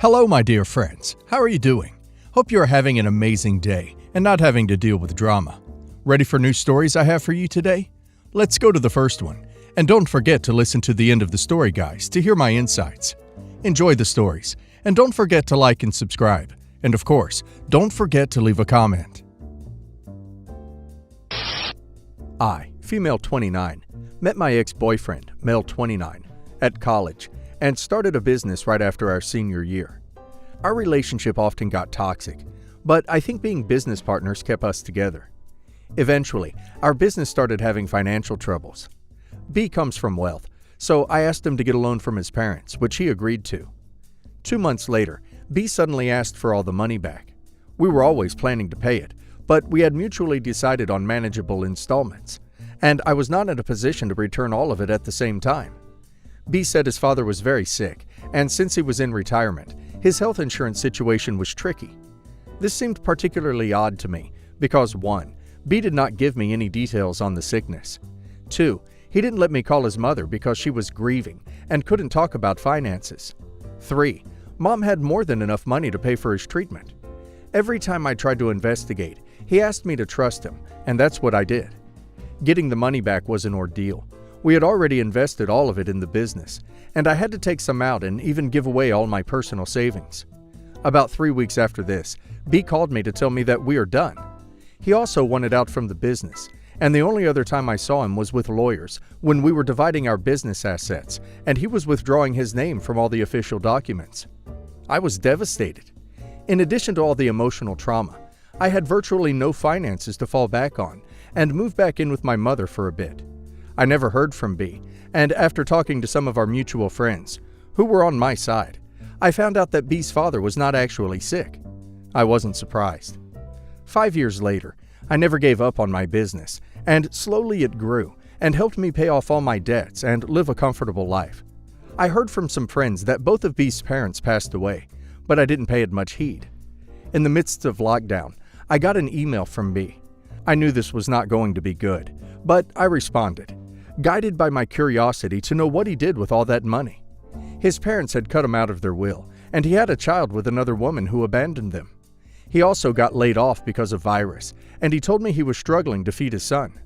Hello, my dear friends. How are you doing? Hope you are having an amazing day and not having to deal with drama. Ready for new stories I have for you today? Let's go to the first one. And don't forget to listen to the end of the story, guys, to hear my insights. Enjoy the stories. And don't forget to like and subscribe. And of course, don't forget to leave a comment. I, female 29, met my ex-boyfriend, male 29, at college and started a business right after our senior year. Our relationship often got toxic, but I think being business partners kept us together. Eventually, our business started having financial troubles. B comes from wealth, so I asked him to get a loan from his parents, which he agreed to. 2 months later, B suddenly asked for all the money back. We were always planning to pay it, but we had mutually decided on manageable installments, and I was not in a position to return all of it at the same time. B said his father was very sick, and since he was in retirement, his health insurance situation was tricky. This seemed particularly odd to me because 1. B did not give me any details on the sickness. 2. He didn't let me call his mother because she was grieving and couldn't talk about finances. 3. Mom had more than enough money to pay for his treatment. Every time I tried to investigate, he asked me to trust him, and that's what I did. Getting the money back was an ordeal. We had already invested all of it in the business, and I had to take some out and even give away all my personal savings. About 3 weeks after this, B called me to tell me that we are done. He also wanted out from the business, and the only other time I saw him was with lawyers when we were dividing our business assets, and he was withdrawing his name from all the official documents. I was devastated. In addition to all the emotional trauma, I had virtually no finances to fall back on and moved back in with my mother for a bit. I never heard from B, and after talking to some of our mutual friends, who were on my side, I found out that B's father was not actually sick. I wasn't surprised. 5 years later, I never gave up on my business, and slowly it grew and helped me pay off all my debts and live a comfortable life. I heard from some friends that both of B's parents passed away, but I didn't pay it much heed. In the midst of lockdown, I got an email from B. I knew this was not going to be good, but I responded, guided by my curiosity to know what he did with all that money. His parents had cut him out of their will, and he had a child with another woman who abandoned them. He also got laid off because of virus, and he told me he was struggling to feed his son.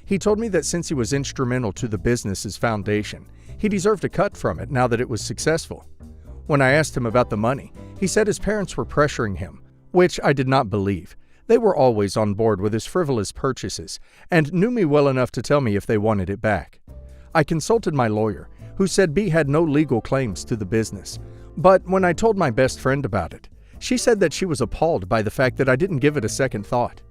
He told me that since he was instrumental to the business's foundation, he deserved a cut from it now that it was successful. When I asked him about the money, he said his parents were pressuring him, which I did not believe. They were always on board with his frivolous purchases and knew me well enough to tell me if they wanted it back. I consulted my lawyer, who said B had no legal claims to the business, but when I told my best friend about it, she said that she was appalled by the fact that I didn't give it a second thought,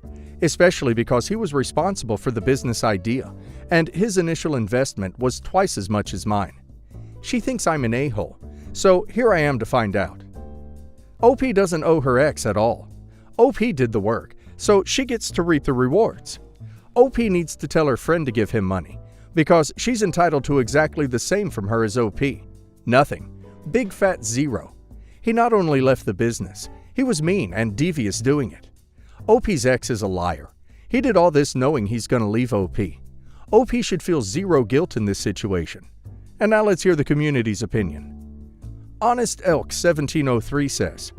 especially because he was responsible for the business idea, and his initial investment was twice as much as mine. She thinks I'm an a-hole, so here I am to find out. OP doesn't owe her ex at all. OP did the work, so she gets to reap the rewards. OP needs to tell her friend to give him money, because she's entitled to exactly the same from her as OP. Nothing. Big fat zero. He not only left the business, he was mean and devious doing it. OP's ex is a liar. He did all this knowing he's gonna leave OP. OP should feel zero guilt in this situation. And now let's hear the community's opinion. Honest Elk 1703 says,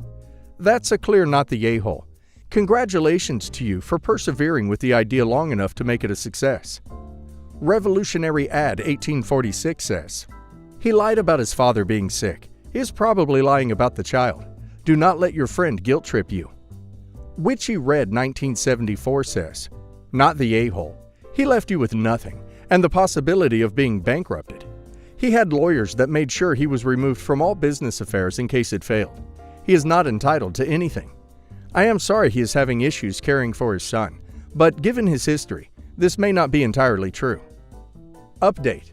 "That's a clear not the a-hole. Congratulations to you for persevering with the idea long enough to make it a success." Revolutionary Ad 1846 says, "He lied about his father being sick. He is probably lying about the child. Do not let your friend guilt trip you." Witchy Red 1974 says, "Not the a-hole. He left you with nothing and the possibility of being bankrupted. He had lawyers that made sure he was removed from all business affairs in case it failed. He is not entitled to anything. I am sorry he is having issues caring for his son, but given his history, this may not be entirely true." Update.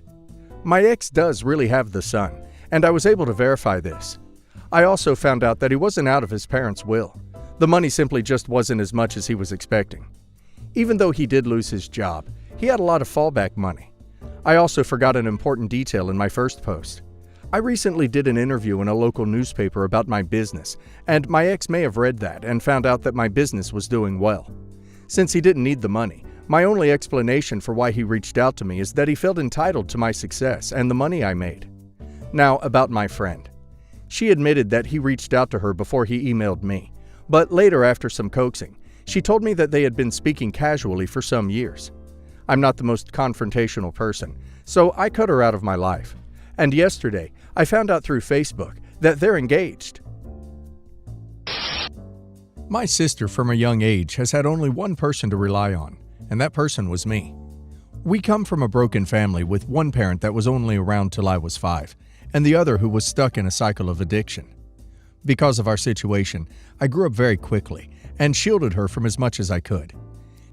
My ex does really have the son, and I was able to verify this. I also found out that he wasn't out of his parents' will. The money simply just wasn't as much as he was expecting. Even though he did lose his job, he had a lot of fallback money. I also forgot an important detail in my first post. I recently did an interview in a local newspaper about my business, and my ex may have read that and found out that my business was doing well. Since he didn't need the money, my only explanation for why he reached out to me is that he felt entitled to my success and the money I made. Now, about my friend. She admitted that he reached out to her before he emailed me, but later, after some coaxing, she told me that they had been speaking casually for some years. I'm not the most confrontational person, so I cut her out of my life. And yesterday, I found out through Facebook that they're engaged. My sister from a young age has had only one person to rely on, and that person was me. We come from a broken family with one parent that was only around till I was 5, and the other who was stuck in a cycle of addiction. Because of our situation, I grew up very quickly and shielded her from as much as I could.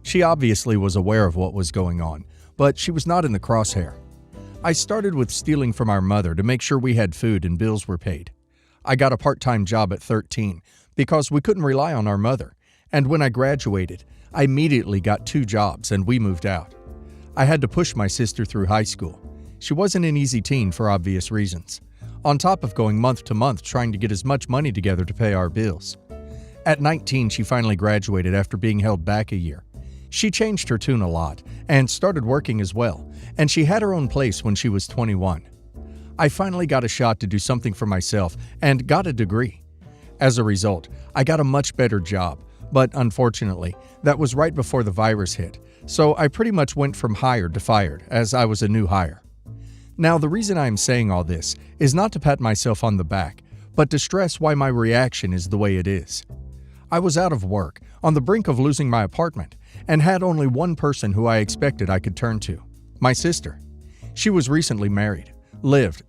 She obviously was aware of what was going on, but she was not in the crosshair. I started with stealing from our mother to make sure we had food and bills were paid. I got a part-time job at 13 because we couldn't rely on our mother, and when I graduated, I immediately got 2 jobs and we moved out. I had to push my sister through high school. She wasn't an easy teen for obvious reasons, on top of going month to month trying to get as much money together to pay our bills. At 19, she finally graduated after being held back a year. She changed her tune a lot and started working as well, and she had her own place when she was 21. I finally got a shot to do something for myself and got a degree. As a result, I got a much better job, but unfortunately, that was right before the virus hit, so I pretty much went from hired to fired as I was a new hire. Now, the reason I am saying all this is not to pat myself on the back, but to stress why my reaction is the way it is. I was out of work, on the brink of losing my apartment, and had only one person who I expected I could turn to, my sister. She was recently married,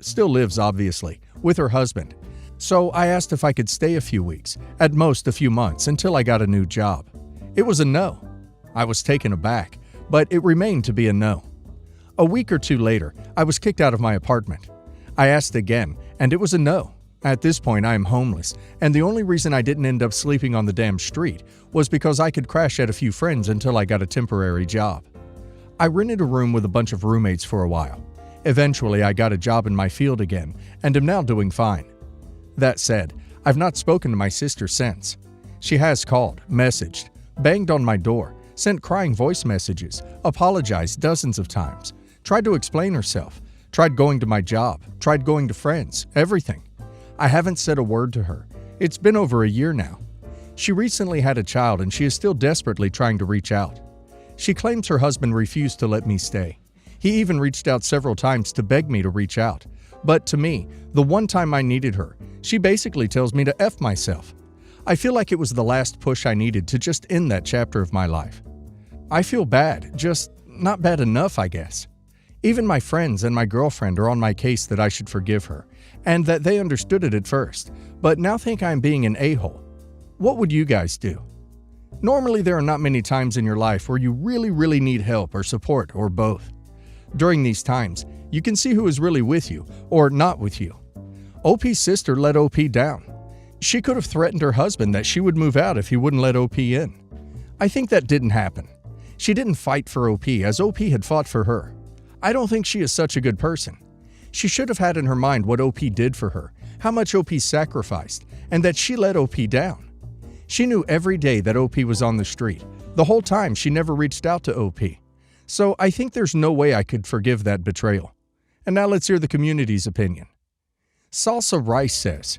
still lives obviously, with her husband. So I asked if I could stay a few weeks, at most a few months, until I got a new job. It was a no. I was taken aback, but it remained to be a no. A week or 2 later, I was kicked out of my apartment. I asked again, and it was a no. At this point, I am homeless, and the only reason I didn't end up sleeping on the damn street was because I could crash at a few friends until I got a temporary job. I rented a room with a bunch of roommates for a while. Eventually, I got a job in my field again, and am now doing fine. That said, I've not spoken to my sister since. She has called, messaged, banged on my door, sent crying voice messages, apologized dozens of times, tried to explain herself, tried going to my job, tried going to friends, everything. I haven't said a word to her. It's been over a year now. She recently had a child and she is still desperately trying to reach out. She claims her husband refused to let me stay. He even reached out several times to beg me to reach out. But to me, the one time I needed her, she basically tells me to F myself. I feel like it was the last push I needed to just end that chapter of my life. I feel bad, just not bad enough, I guess. Even my friends and my girlfriend are on my case that I should forgive her, and that they understood it at first, but now think I'm being an a-hole. What would you guys do? Normally, there are not many times in your life where you really need help or support or both. During these times, you can see who is really with you or not with you. OP's sister let OP down. She could have threatened her husband that she would move out if he wouldn't let OP in. I think that didn't happen. She didn't fight for OP as OP had fought for her. I don't think she is such a good person. She should have had in her mind what OP did for her, how much OP sacrificed, and that she let OP down. She knew every day that OP was on the street. The whole time she never reached out to OP. So I think there's no way I could forgive that betrayal. And now let's hear the community's opinion. Salsa Rice says,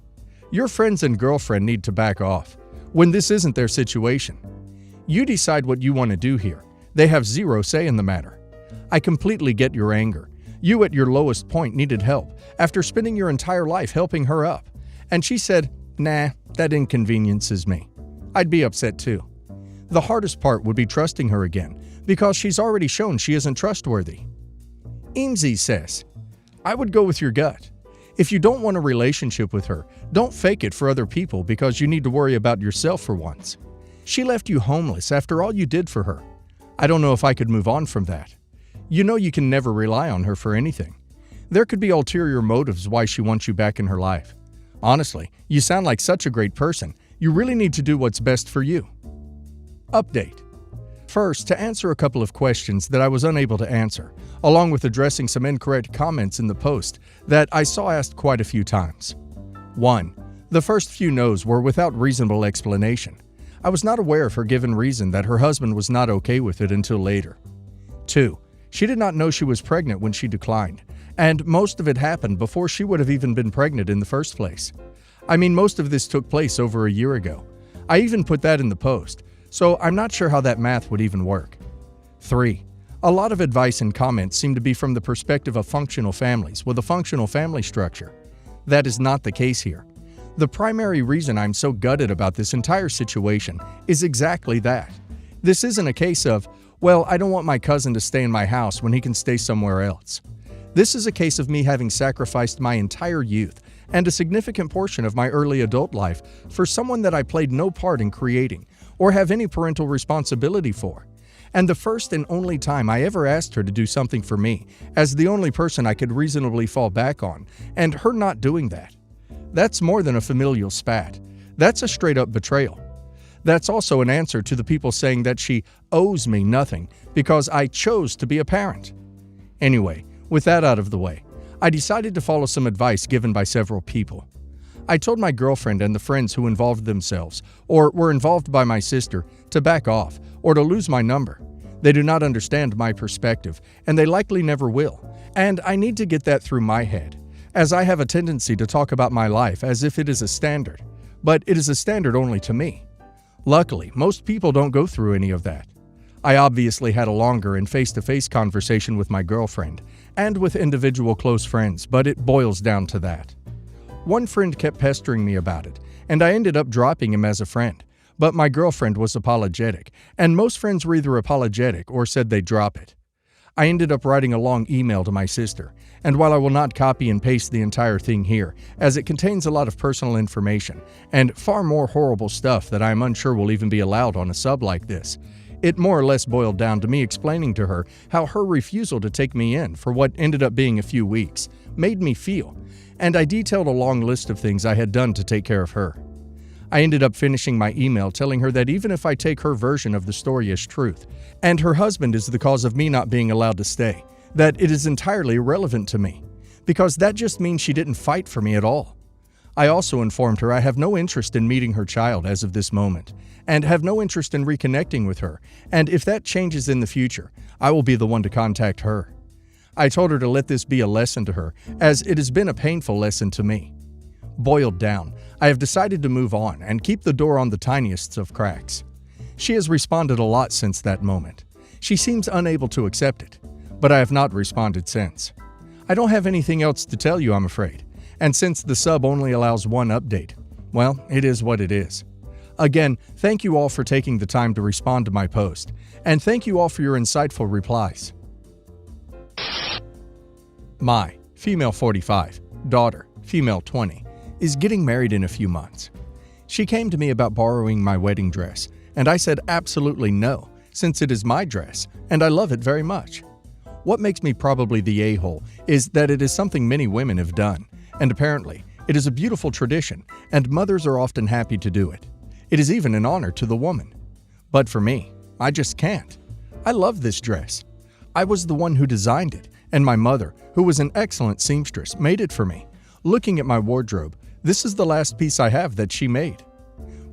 your friends and girlfriend need to back off when this isn't their situation. You decide what you want to do here. They have zero say in the matter. I completely get your anger. You at your lowest point needed help after spending your entire life helping her up. And she said, nah, that inconveniences me. I'd be upset too. The hardest part would be trusting her again because she's already shown she isn't trustworthy. Eamsy says, I would go with your gut. If you don't want a relationship with her, don't fake it for other people because you need to worry about yourself for once. She left you homeless after all you did for her. I don't know if I could move on from that. You know you can never rely on her for anything. There could be ulterior motives why she wants you back in her life. Honestly, you sound like such a great person. You really need to do what's best for you. Update. First, to answer a couple of questions that I was unable to answer, along with addressing some incorrect comments in the post that I saw asked quite a few times. 1. The first few no's were without reasonable explanation. I was not aware of her given reason that her husband was not okay with it until later. 2. She did not know she was pregnant when she declined, and most of it happened before she would have even been pregnant in the first place. I mean, most of this took place over a year ago. I even put that in the post, so I'm not sure how that math would even work. 3. A lot of advice and comments seem to be from the perspective of functional families with a functional family structure. That is not the case here. The primary reason I'm so gutted about this entire situation is exactly that. This isn't a case of, well, I don't want my cousin to stay in my house when he can stay somewhere else. This is a case of me having sacrificed my entire youth and a significant portion of my early adult life for someone that I played no part in creating or have any parental responsibility for. And the first and only time I ever asked her to do something for me, as the only person I could reasonably fall back on, and her not doing that. That's more than a familial spat. That's a straight-up betrayal. That's also an answer to the people saying that she owes me nothing because I chose to be a parent. Anyway, with that out of the way, I decided to follow some advice given by several people. I told my girlfriend and the friends who involved themselves, or were involved by my sister, to back off, or to lose my number. They do not understand my perspective, and they likely never will, and I need to get that through my head, as I have a tendency to talk about my life as if it is a standard, but it is a standard only to me. Luckily, most people don't go through any of that. I obviously had a longer and face-to-face conversation with my girlfriend, and with individual close friends, but it boils down to that. One friend kept pestering me about it, and I ended up dropping him as a friend, but my girlfriend was apologetic, and most friends were either apologetic or said they'd drop it. I ended up writing a long email to my sister, and while I will not copy and paste the entire thing here, as it contains a lot of personal information and far more horrible stuff that I am unsure will even be allowed on a sub like this, it more or less boiled down to me explaining to her how her refusal to take me in for what ended up being a few weeks made me feel, and I detailed a long list of things I had done to take care of her. I ended up finishing my email telling her that even if I take her version of the story as truth, and her husband is the cause of me not being allowed to stay, that it is entirely irrelevant to me, because that just means she didn't fight for me at all. I also informed her I have no interest in meeting her child as of this moment, and have no interest in reconnecting with her, and if that changes in the future, I will be the one to contact her. I told her to let this be a lesson to her, as it has been a painful lesson to me. Boiled down, I have decided to move on and keep the door on the tiniest of cracks. She has responded a lot since that moment. She seems unable to accept it, but I have not responded since. I don't have anything else to tell you, I'm afraid, and since the sub only allows one update, well, it is what it is. Again, thank you all for taking the time to respond to my post, and thank you all for your insightful replies. My female 45, daughter, female 20, is getting married in a few months. She came to me about borrowing my wedding dress, and I said absolutely no, since it is my dress, and I love it very much. What makes me probably the a-hole is that it is something many women have done, and apparently, it is a beautiful tradition, and mothers are often happy to do it. It is even an honor to the woman. But for me, I just can't. I love this dress. I was the one who designed it, and my mother, who was an excellent seamstress, made it for me. Looking at my wardrobe, this is the last piece I have that she made.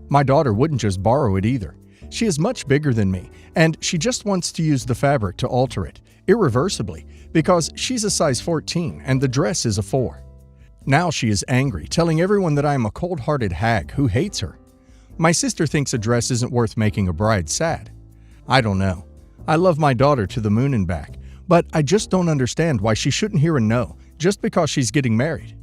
My daughter wouldn't just borrow it either. She is much bigger than me, and she just wants to use the fabric to alter it, irreversibly, because she's a size 14 and the dress is a 4. Now she is angry, telling everyone that I am a cold-hearted hag who hates her. My sister thinks a dress isn't worth making a bride sad. I don't know. I love my daughter to the moon and back, but I just don't understand why she shouldn't hear a no just because she's getting married.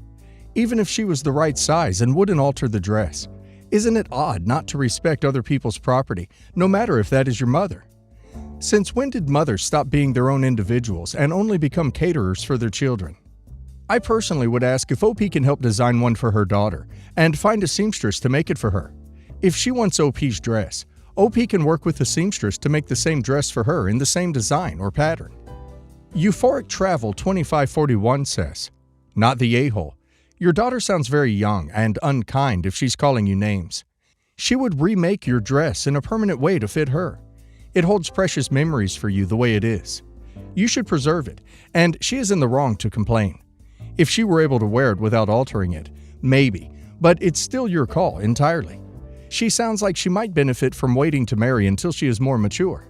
Even if she was the right size and wouldn't alter the dress. Isn't it odd not to respect other people's property, no matter if that is your mother? Since when did mothers stop being their own individuals and only become caterers for their children? I personally would ask if OP can help design one for her daughter and find a seamstress to make it for her. If she wants OP's dress, OP can work with the seamstress to make the same dress for her in the same design or pattern. Euphoric Travel 2541 says, "Not the a-hole. Your daughter sounds very young and unkind if she's calling you names. She would remake your dress in a permanent way to fit her. It holds precious memories for you the way it is. You should preserve it, and she is in the wrong to complain. If she were able to wear it without altering it, maybe, but it's still your call entirely. She sounds like she might benefit from waiting to marry until she is more mature."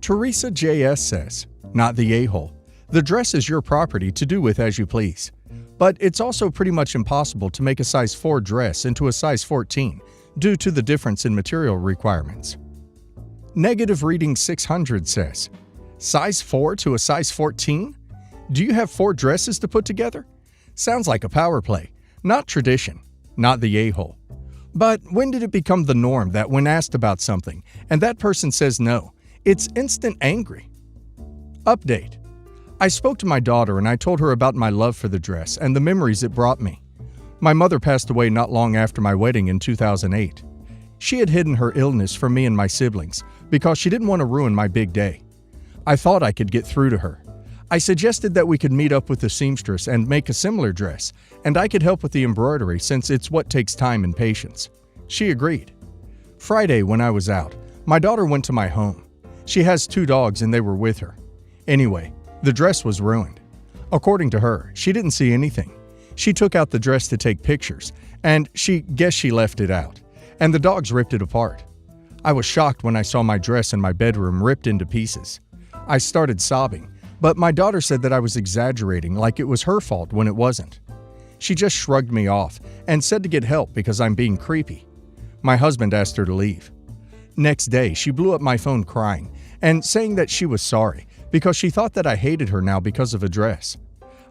Teresa JS says, "Not the a-hole. The dress is your property to do with as you please. But it's also pretty much impossible to make a size 4 dress into a size 14 due to the difference in material requirements. Negative Reading 600 says, size 4 to a size 14? Do you have 4 dresses to put together? Sounds like a power play, not tradition, not the a-hole. But when did it become the norm that when asked about something and that person says no, it's instant angry? Update. I spoke to my daughter and I told her about my love for the dress and the memories it brought me. My mother passed away not long after my wedding in 2008. She had hidden her illness from me and my siblings because she didn't want to ruin my big day. I thought I could get through to her. I suggested that we could meet up with the seamstress and make a similar dress, and I could help with the embroidery since it's what takes time and patience. She agreed. Friday, when I was out, my daughter went to my home. She has 2 dogs and they were with her. Anyway, the dress was ruined. According to her, she didn't see anything. She took out the dress to take pictures, and she left it out, and the dogs ripped it apart. I was shocked when I saw my dress in my bedroom ripped into pieces. I started sobbing, but my daughter said that I was exaggerating like it was her fault when it wasn't. She just shrugged me off and said to get help because I'm being creepy. My husband asked her to leave. Next day, she blew up my phone crying and saying that she was sorry because she thought that I hated her now because of a dress.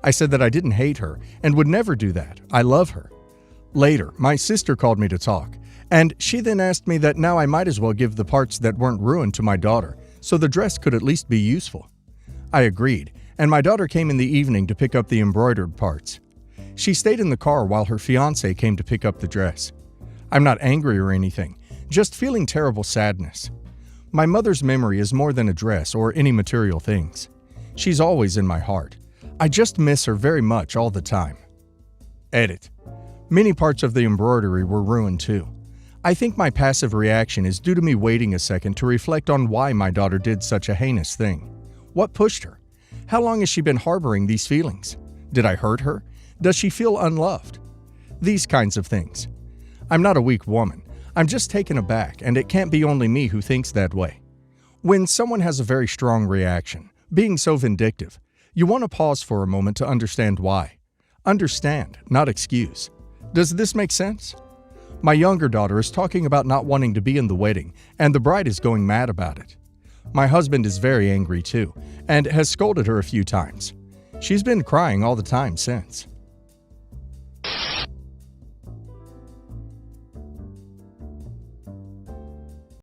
I said that I didn't hate her and would never do that. I love her. Later, my sister called me to talk, and she then asked me that now I might as well give the parts that weren't ruined to my daughter so the dress could at least be useful. I agreed, and my daughter came in the evening to pick up the embroidered parts. She stayed in the car while her fiancé came to pick up the dress. I'm not angry or anything, just feeling terrible sadness. My mother's memory is more than a dress or any material things. She's always in my heart. I just miss her very much all the time. Edit. Many parts of the embroidery were ruined too. I think my passive reaction is due to me waiting a second to reflect on why my daughter did such a heinous thing. What pushed her? How long has she been harboring these feelings? Did I hurt her? Does she feel unloved? These kinds of things. I'm not a weak woman. I'm just taken aback, and it can't be only me who thinks that way. When someone has a very strong reaction, being so vindictive, you want to pause for a moment to understand why. Understand, not excuse. Does this make sense? My younger daughter is talking about not wanting to be in the wedding, and the bride is going mad about it. My husband is very angry too, and has scolded her a few times. She's been crying all the time since.